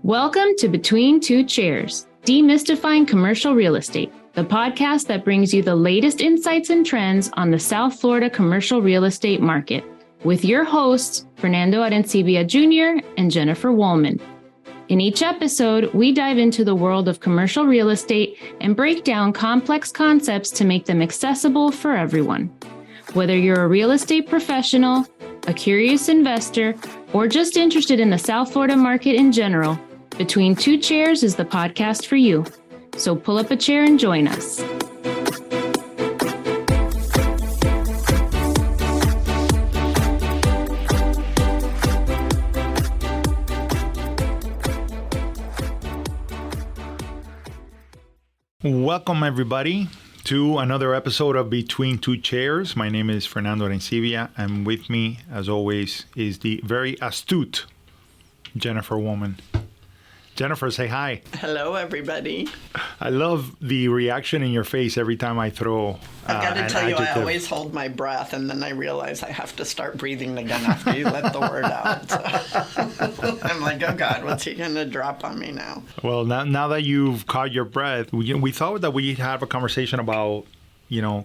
Welcome to Between Two Chairs, Demystifying Commercial Real Estate, the podcast that brings you the latest insights and trends on the South Florida commercial real estate market, with your hosts, Fernando Arencibia Jr. and Jennifer Woolman. In each episode, we dive into the world of commercial real estate and break down complex concepts to make them accessible for everyone. Whether you're a real estate professional, a curious investor, or just interested in the South Florida market in general, Between Two Chairs is the podcast for you. So pull up a chair and join us. Welcome, everybody, to another episode of Between Two Chairs. My name is Fernando Arencibia, and with me, as always, is the very astute Jennifer Woolman. Jennifer, say hi. Hello, everybody. I love the reaction in your face every time I throw I've got to tell you, adjective. I always hold my breath, and then I realize I have to start breathing again after you let the word out. So I'm like, oh, God, what's he going to drop on me now? Well, now that you've caught your breath, we thought that we'd have a conversation about,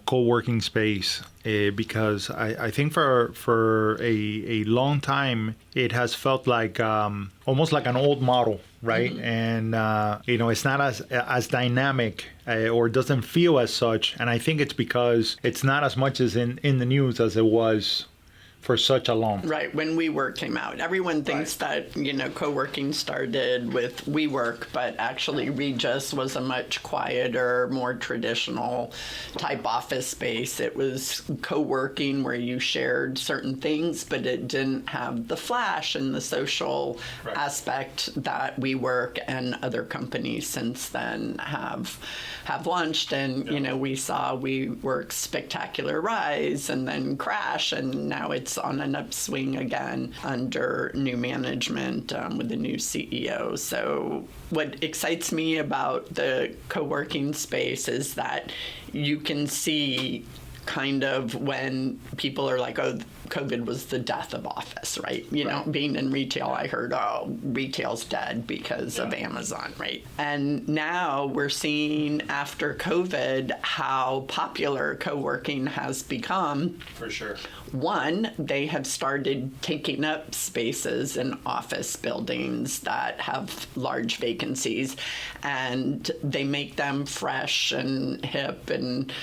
co-working space, because I think for a long time, it has felt like almost like an old model, right? Mm-hmm. And, it's not as dynamic or doesn't feel as such. And I think it's because it's not as much as in the news as it was for such a long. Right. When WeWork came out, everyone thinks that, co-working started with WeWork, but actually Regus was a much quieter, more traditional type office space. It was co-working where you shared certain things, but it didn't have the flash and the social aspect that WeWork and other companies since then have launched. And, we saw WeWork's spectacular rise and then crash, and now it's on an upswing again under new management with the new CEO. So what excites me about the co-working space is that you can see kind of when people are like, oh, COVID was the death of office, right? Being in retail, I heard, oh, retail's dead because of Amazon, right? And now we're seeing after COVID how popular co-working has become. For sure. One, they have started taking up spaces in office buildings that have large vacancies, and they make them fresh and hip and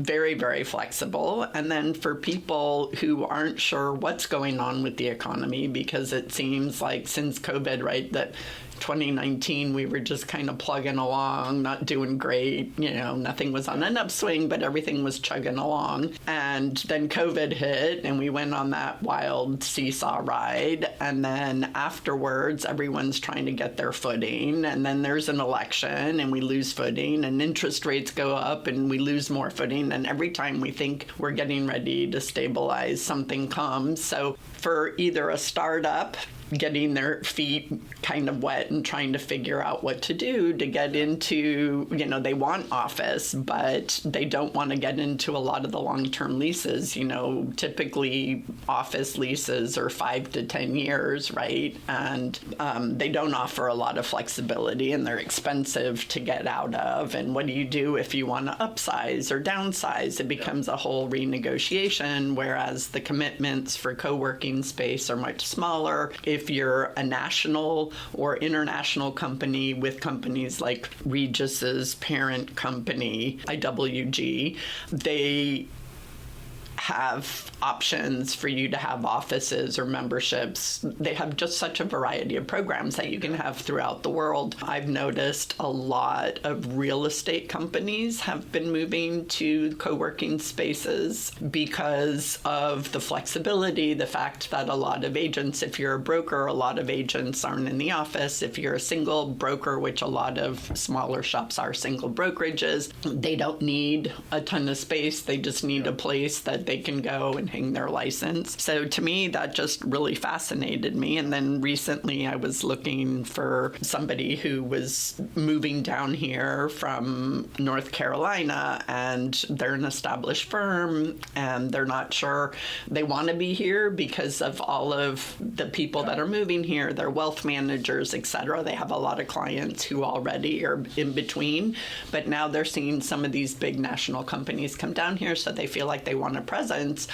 very, very flexible. And then for people who aren't sure what's going on with the economy, because it seems like since COVID, right, that 2019, we were just kind of plugging along, not doing great. Nothing was on an upswing, but everything was chugging along. And then COVID hit, and we went on that wild seesaw ride. And then afterwards, everyone's trying to get their footing. And then there's an election, and we lose footing, and interest rates go up, and we lose more footing. And every time we think we're getting ready to stabilize, something comes. So for either a startup getting their feet kind of wet and trying to figure out what to do to get into, they want office, but they don't want to get into a lot of the long-term leases. Typically office leases are 5 to 10 years, right? And they don't offer a lot of flexibility, and they're expensive to get out of. And what do you do if you want to upsize or downsize? It becomes a whole renegotiation, whereas the commitments for co-working space are much smaller. If you're a national or international company with companies like Regus's parent company, IWG, they have options for you to have offices or memberships. They have just such a variety of programs that you can have throughout the world. I've noticed a lot of real estate companies have been moving to co-working spaces because of the flexibility, the fact that a lot of agents, if you're a broker, a lot of agents aren't in the office. If you're a single broker, which a lot of smaller shops are single brokerages, they don't need a ton of space. They just need a place that they can go and hang their license. So to me, that just really fascinated me. And then recently I was looking for somebody who was moving down here from North Carolina, and they're an established firm, and they're not sure they want to be here because of all of the people that are moving here. They're wealth managers, etc. They have a lot of clients who already are in between, but now they're seeing some of these big national companies come down here, so they feel like they want a presence,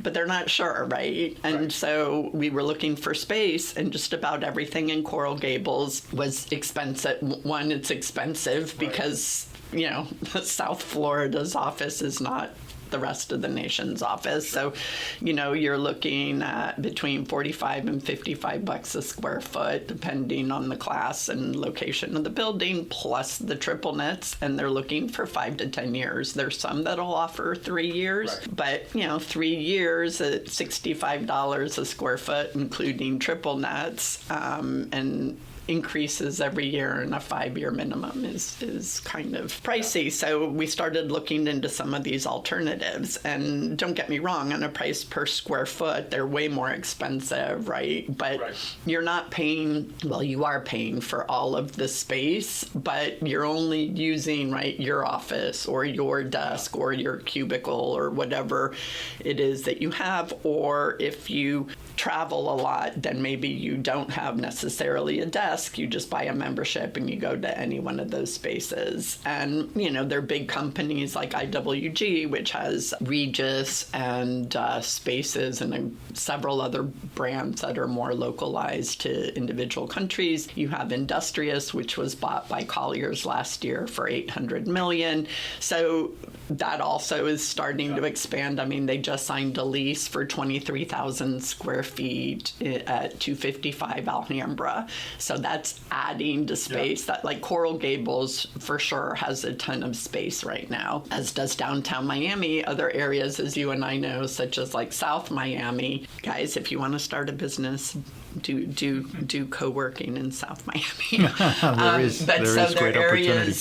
but they're not sure, right? And so we were looking for space, and just about everything in Coral Gables was expensive. One, it's expensive because, you know, South Florida's office is not the rest of the nation's office. So, you know, you're looking at between $45 and $55 a square foot, depending on the class and location of the building, plus the triple nets, and they're looking for 5 to 10 years. There's some that'll offer 3 years, but, you know, 3 years at $65 a square foot, including triple nets, and increases every year, and a 5-year minimum is kind of pricey. So we started looking into some of these alternatives, and don't get me wrong, on a price per square foot, they're way more expensive, right? But you're not paying, well, you are paying for all of the space, but you're only using, right, your office or your desk or your cubicle or whatever it is that you have. Or if you travel a lot, then maybe you don't have necessarily a desk. You just buy a membership and you go to any one of those spaces. And, you know, they're big companies like IWG, which has Regis and Spaces and several other brands that are more localized to individual countries. You have Industrious, which was bought by Colliers last year for $800 million. So that also is starting to expand. I mean, they just signed a lease for 23,000 square feet at 255 Alhambra. So that's adding to space. That, like, Coral Gables for sure has a ton of space right now, as does downtown Miami. Other areas, as you and I know, such as like South Miami. Guys, if you want to start a business, do co-working in South Miami. There are areas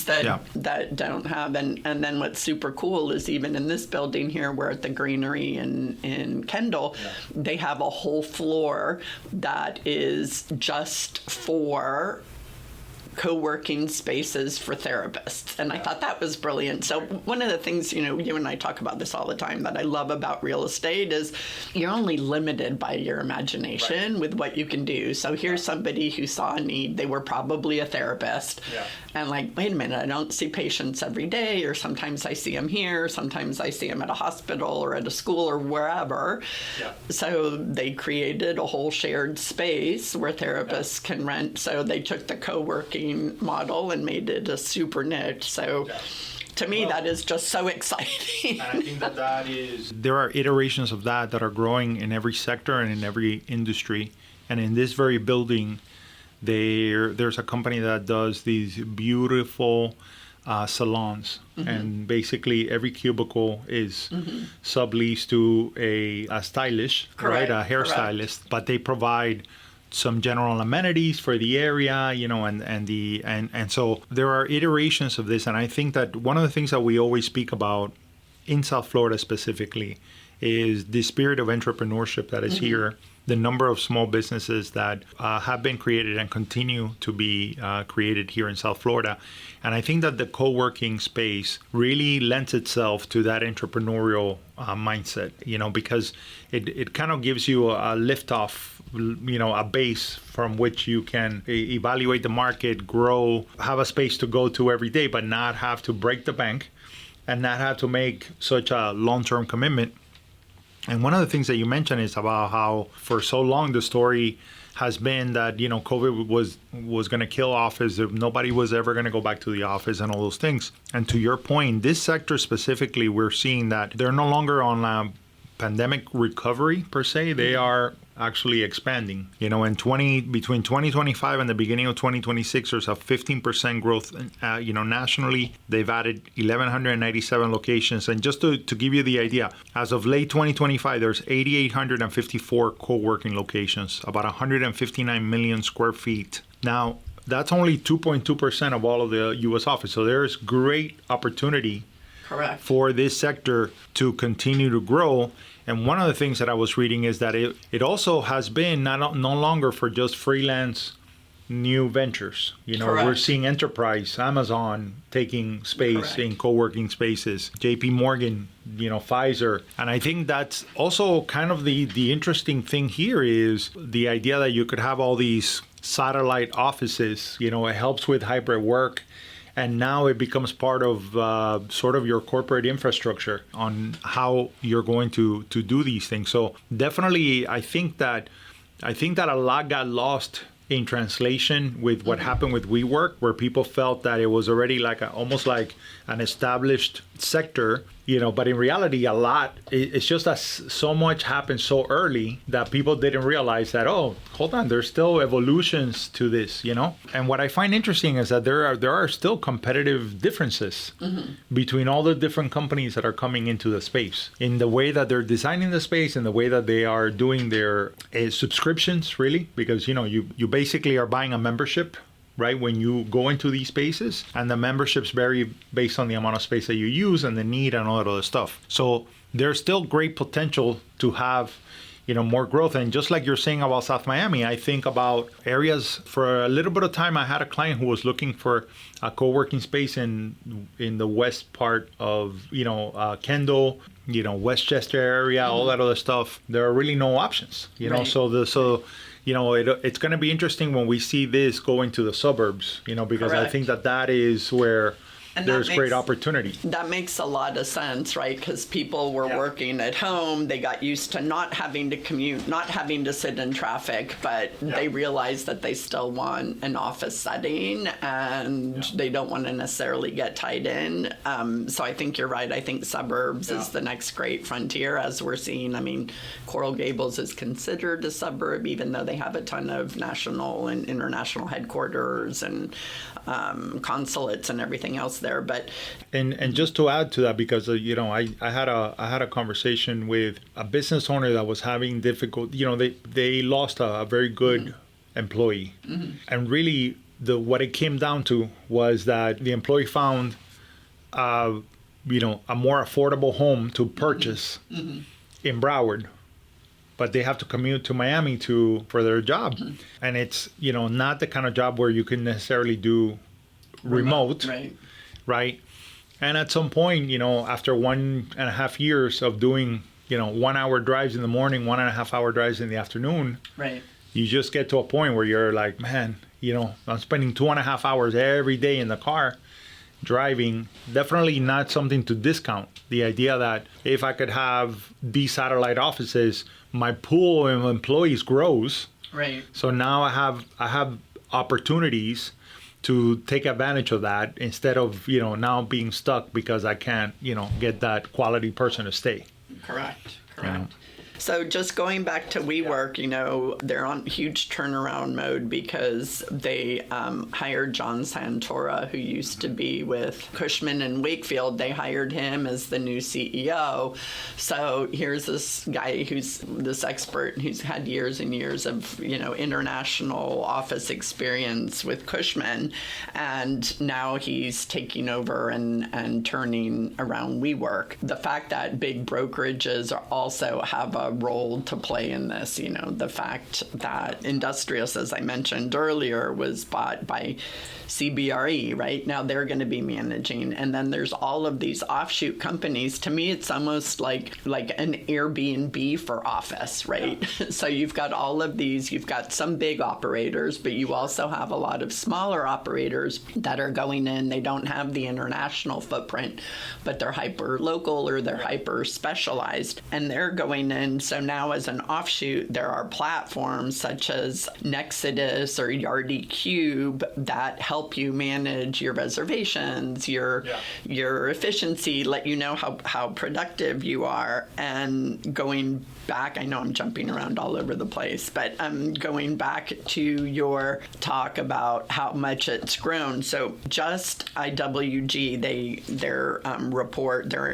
that don't have, and then what's super cool is even in this building here, we're at the Greenery in Kendall, they have a whole floor that is just for co-working spaces for therapists. And I thought that was brilliant. So one of the things, you know, you and I talk about this all the time, that I love about real estate is you're only limited by your imagination with what you can do. So here's somebody who saw a need. They were probably a therapist. And like, wait a minute, I don't see patients every day, or sometimes I see them here, sometimes I see them at a hospital or at a school or wherever. So they created a whole shared space where therapists can rent. So they took the co-working model and made it a super niche. So to me, that is just so exciting. And I think that is, there are iterations of that are growing in every sector and in every industry. And in this very building, there's a company that does these beautiful salons. And basically every cubicle is subleased to a stylist, right? A hairstylist, but they provide some general amenities for the area, you know, and so there are iterations of this. And I think that one of the things that we always speak about in South Florida specifically is the spirit of entrepreneurship that is here, the number of small businesses that have been created and continue to be created here in South Florida. And I think that the co-working space really lends itself to that entrepreneurial mindset, you know, because it kind of gives you a lift-off, you know, a base from which you can evaluate the market, grow, have a space to go to every day, but not have to break the bank and not have to make such a long-term commitment. And one of the things that you mentioned is about how for so long the story has been that, you know, COVID was going to kill office. Nobody was ever going to go back to the office and all those things. And to your point, this sector specifically, we're seeing that they're no longer on a pandemic recovery per se. They are actually expanding. You know, between 2025 and the beginning of 2026, there's a 15% growth, you know, nationally. They've added 1,197 locations. And just to give you the idea, as of late 2025, there's 8,854 co-working locations, about 159 million square feet. Now, that's only 2.2% of all of the U.S. office. So there's great opportunity Correct. for this sector to continue to grow. And one of the things that I was reading is that it also has been no longer for just freelance new ventures. You know, Correct. we're seeing enterprise, Amazon taking space Correct. in co-working spaces, JP Morgan, you know, Pfizer. And I think that's also kind of the interesting thing here is the idea that you could have all these satellite offices. You know, it helps with hybrid work. And now it becomes part of sort of your corporate infrastructure on how you're going to do these things. So definitely, I think that a lot got lost in translation with what happened with WeWork, where people felt that it was already like almost like an established sector, you know, but in reality, it's just that so much happened so early that people didn't realize that, oh, hold on, there's still evolutions to this, you know? And what I find interesting is that there are still competitive differences between all the different companies that are coming into the space in the way that they're designing the space and the way that they are doing their subscriptions, really, because, you know, you basically are buying a membership, right, when you go into these spaces, and the memberships vary based on the amount of space that you use and the need and all that other stuff. So there's still great potential to have, you know, more growth. And just like you're saying about South Miami, I think about areas. For a little bit of time, I had a client who was looking for a co-working space in the west part of, you know, Kendall, you know, Westchester area, all that other stuff. There are really no options, you know. Right. So you know, it's going to be interesting when we see this go into the suburbs, you know, because Correct. I think that is where And there's great opportunity. That makes a lot of sense, right? Because people were working at home. They got used to not having to commute, not having to sit in traffic, but they realized that they still want an office setting and they don't want to necessarily get tied in. So I think you're right. I think suburbs is the next great frontier, as we're seeing. I mean, Coral Gables is considered a suburb, even though they have a ton of national and international headquarters and consulates and everything else there. But and just to add to that, because you know, I had a conversation with a business owner that was having difficult. You know, they lost a very good employee, and really what it came down to was that the employee found, you know, a more affordable home to purchase in Broward. But they have to commute to Miami for their job. And it's, you know, not the kind of job where you can necessarily do remote, right? And at some point, you know, after 1.5 years of doing, you know, 1 hour drives in the morning, 1.5 hour drives in the afternoon, you just get to a point where you're like, man, you know, I'm spending 2.5 hours every day in the car driving. Definitely not something to discount. The idea that if I could have these satellite offices, my pool of employees grows. Right. So now I have opportunities to take advantage of that instead of, you know, now being stuck because I can't, you know, get that quality person to stay. Correct. Yeah. So just going back to WeWork, you know, they're on huge turnaround mode because they hired John Santora, who used to be with Cushman and Wakefield. They hired him as the new CEO. So here's this guy who's this expert who's had years and years of, you know, international office experience with Cushman. And now he's taking over and turning around WeWork. The fact that big brokerages also have a role to play in this, you know, the fact that Industrious, as I mentioned earlier, was bought by CBRE, right? Now they're going to be managing. And then there's all of these offshoot companies. To me, it's almost like an Airbnb for office, right? Yeah. So you've got all of these, you've got some big operators, but you also have a lot of smaller operators that are going in. They don't have the international footprint, but they're hyper local or they're hyper specialized, and they're going in. So now as an offshoot, there are platforms such as Nexodus or Yardi Cube that help you manage your reservations, your efficiency, let you know how productive you are. And going back, I know I'm jumping around all over the place, but going back to your talk about how much it's grown. So just IWG, their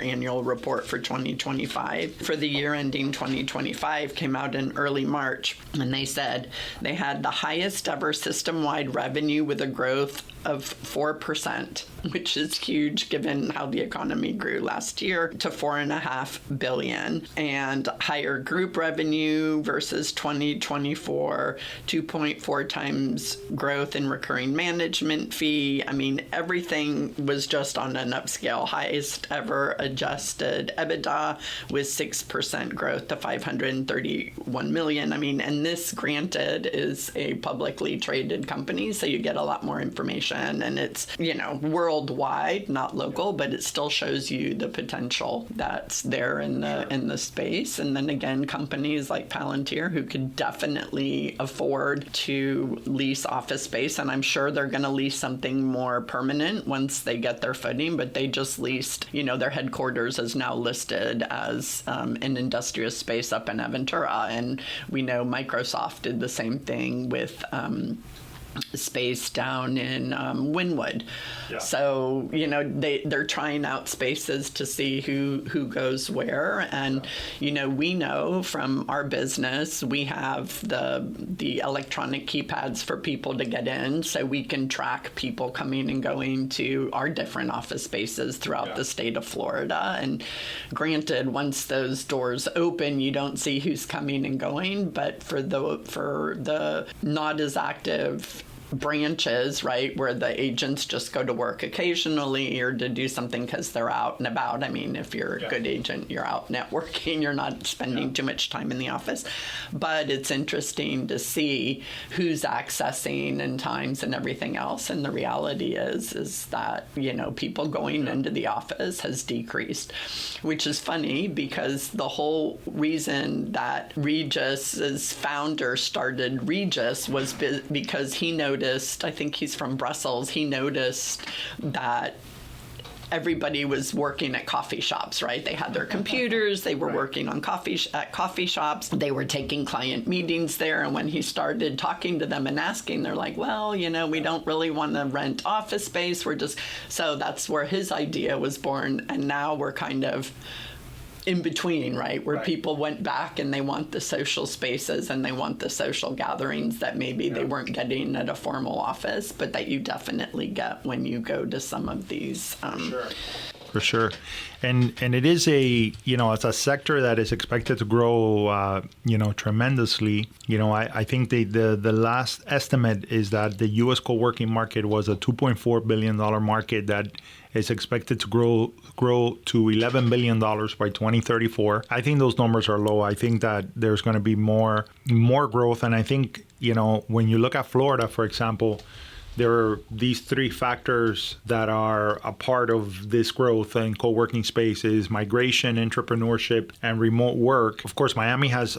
annual report for 2025, for the year ending 2025 came out in early March, and they said they had the highest ever system-wide revenue with a growth of 4%, which is huge given how the economy grew last year, to $4.5 billion, and higher group revenue versus 2024, 2.4 times growth in recurring management fee. I mean, everything was just on an upscale. Highest ever adjusted EBITDA with 6% growth to $531 million. I mean, and this, granted, is a publicly traded company, so you get a lot more information. And it's, worldwide, not local, but it still shows you the potential that's there in the space. And then again, companies like Palantir, who could definitely afford to lease office space, and I'm sure they're going to lease something more permanent once they get their footing, but they just leased, their headquarters is now listed as an industrious space up in Aventura. And we know Microsoft did the same thing with space down in Wynwood. Yeah. So, they're trying out spaces to see who goes where. And, we know from our business, we have the electronic keypads for people to get in, so we can track people coming and going to our different office spaces throughout the state of Florida. And granted, once those doors open, you don't see who's coming and going, but for the not as active branches, right, where the agents just go to work occasionally or to do something because they're out and about. I mean, if you're a good agent, you're out networking, you're not spending too much time in the office. But it's interesting to see who's accessing and times and everything else. And the reality is that, people going into the office has decreased, which is funny because the whole reason that Regis's founder started Regis was because he noticed, I think he's from Brussels, he noticed that everybody was working at coffee shops, right? They had their computers, they were working on at coffee shops, they were taking client meetings there, and when he started talking to them and asking, they're like, well, we don't really want to rent office space, so that's where his idea was born, and now we're kind of in between, right? Where people went back and they want the social spaces and they want the social gatherings that maybe they weren't getting at a formal office, but that you definitely get when you go to some of these. For sure. And it is it's a sector that is expected to grow, tremendously. I think the last estimate is that the U.S. co-working market was a $2.4 billion market that is expected to grow to $11 billion by 2034. I think those numbers are low. I think that there's going to be more growth. And I think, when you look at Florida, for example, there are these three factors that are a part of this growth in co-working spaces: migration, entrepreneurship, and remote work. Of course, Miami has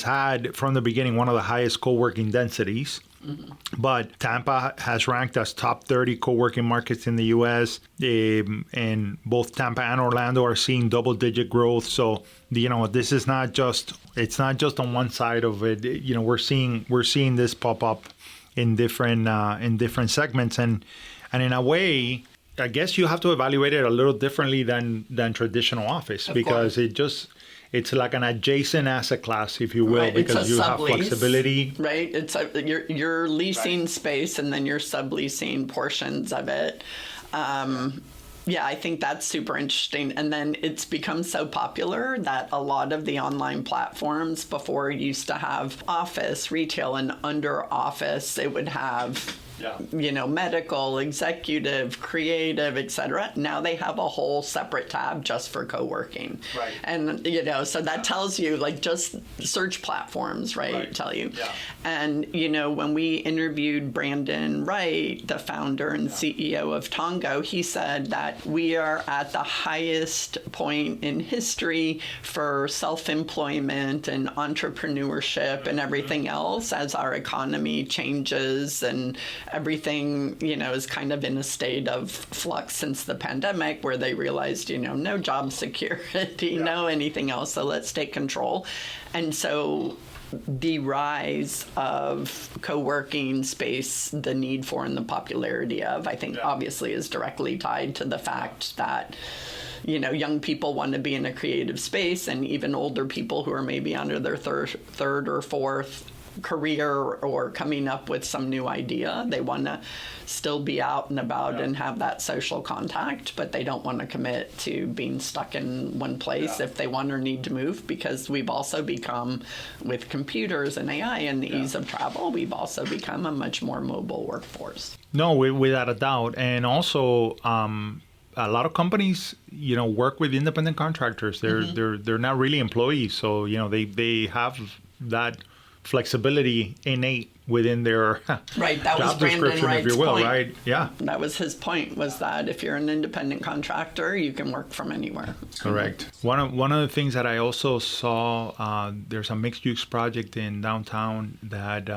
had from the beginning one of the highest co-working densities. Mm-hmm. But Tampa has ranked as top 30 co-working markets in the U.S. And both Tampa and Orlando are seeing double-digit growth. So, this is not just on one side of it. We're seeing this pop up in different segments, and in a way, I guess you have to evaluate it a little differently than traditional office, because it's like an adjacent asset class, if you will, because you have flexibility. Right. You're leasing space and then you're subleasing portions of it. Yeah, I think that's super interesting. And then it's become so popular that a lot of the online platforms before used to have office, retail, and under office, it would have medical, executive, creative, etc. Now they have a whole separate tab just for co-working. Right. And, so that tells you, just search platforms, right? Tell you. Yeah. And, when we interviewed Brandon Wright, the founder and CEO of Tongo, he said that that we are at the highest point in history for self-employment and entrepreneurship and everything else as our economy changes and everything, is kind of in a state of flux since the pandemic, where they realized, no job security, no anything else. So let's take control. And so the rise of co-working space, the need for and the popularity of, I think obviously is directly tied to the fact that, young people want to be in a creative space, and even older people who are maybe under their third or fourth career or coming up with some new idea. They want to still be out and about and have that social contact, but they don't want to commit to being stuck in one place if they want or need to move, because we've also become, with computers and AI and the ease of travel, we've also become a much more mobile workforce. No, without a doubt. And also, a lot of companies, work with independent contractors. They're not really employees, so they have that flexibility innate within their right. That job was Brandon description, Wright's if you will, point. right? Yeah. That was his point, was that if you're an independent contractor, you can work from anywhere. Correct. One of the things that I also saw, there's a mixed-use project in downtown that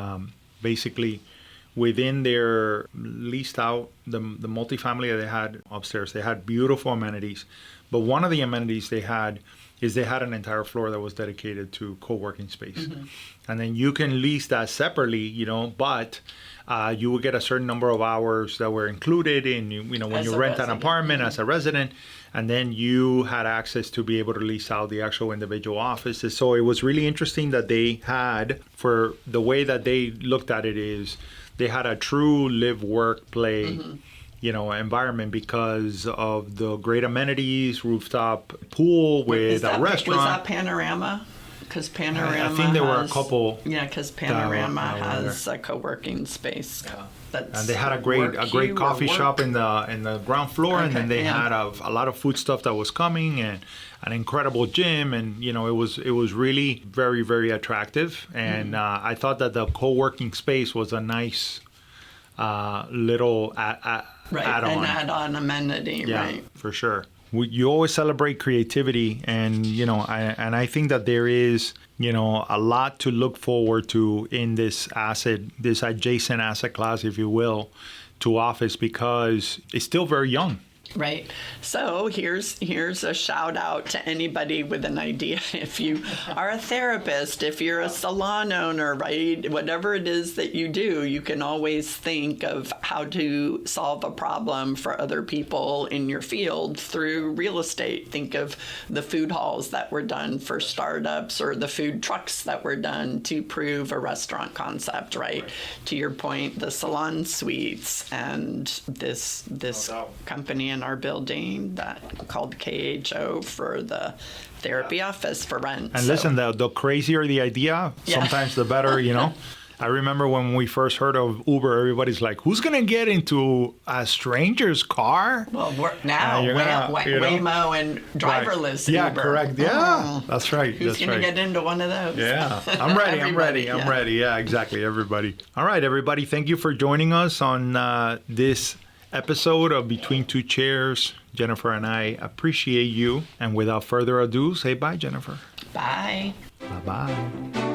basically within their leased out, the multifamily that they had upstairs, they had beautiful amenities. But one of the amenities they had is they had an entire floor that was dedicated to co-working space. And then you can lease that separately, but you would get a certain number of hours that were included in, when you rent an apartment as a resident, and then you had access to be able to lease out the actual individual offices. So it was really interesting that they had, for the way that they looked at it is, they had a true live, work, play environment because of the great amenities, rooftop pool with a restaurant. Was that Panorama? Because Panorama I think there were a couple. Yeah, because Panorama has a co-working space. And they had a great coffee shop in the ground floor, and then they had a lot of food stuff that was coming, and an incredible gym, and it was really very, very attractive. And I thought that the co-working space was a nice little add-on. An add-on amenity, right? For sure. You always celebrate creativity, and I think that there is a lot to look forward to in this adjacent asset class, if you will, to office, because it's still very young. Right. So here's a shout out to anybody with an idea. If you are a therapist, if you're a salon owner, right, whatever it is that you do, you can always think of how to solve a problem for other people in your field through real estate. Think of the food halls that were done for startups, or the food trucks that were done to prove a restaurant concept, right? To your point, the salon suites and this company in our building that called KHO for the therapy office for rent. And listen, the crazier the idea, sometimes the better, I remember when we first heard of Uber, everybody's like, who's going to get into a stranger's car? Well, Waymo and driverless Uber. Uber. Correct. Yeah, that's right. Who's going to get into one of those? Yeah, I'm ready. I'm ready. Yeah, exactly. Everybody. All right, everybody. Thank you for joining us on this episode of Between Two Chairs. Jennifer and I appreciate you. And without further ado, say bye, Jennifer. Bye. Bye-bye.